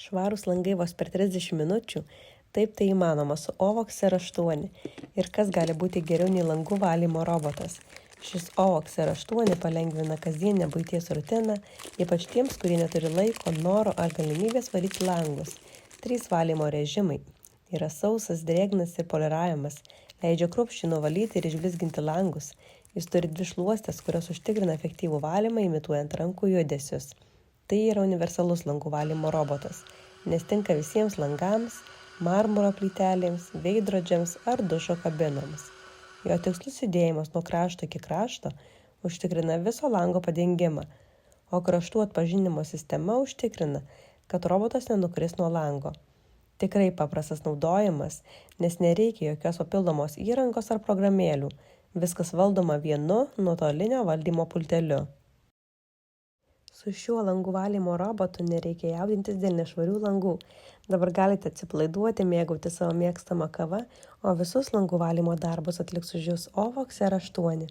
Švarūs langai vos per 30 minučių, taip tai įmanoma su OVOX R8. Ir kas gali būti geriau nei langų valymo robotas. Šis OVOX R8 palengvina kasdienę buities rutiną, ypač tiems, kurie neturi laiko, noro ar galimybės valyti langus. 3 valymo režimai. Yra sausas, drėgnas ir poliravimas. Leidžia kruopščiai nuvalyti ir išblizginti langus. Jis turi 2 šluostes, kurios užtikrina efektyvų valymą, imituojant rankų judesius. Tai yra universalus langų valymo robotas, nes tinka visiems langams, marmuro plytelėms, veidrodžiams ar dušo kabinoms. Jo tikslus judėjimas nuo krašto iki krašto užtikrina viso lango padengimą, o kraštų atpažinimo sistema užtikrina, kad robotas nenukris nuo lango. Tikrai paprastas naudojimas, nes nereikia jokios papildomos įrangos ar programėlių. Viskas valdoma vienu nuotolinio valdymo pulteliu. Su šiuo langų valymo robotu nereikia jaudintis dėl nešvarių langų. Dabar galite atsipalaiduoti, mėgauti savo mėgstamą kavą, o visus langų valymo darbus atliks už jūs OVOX R8.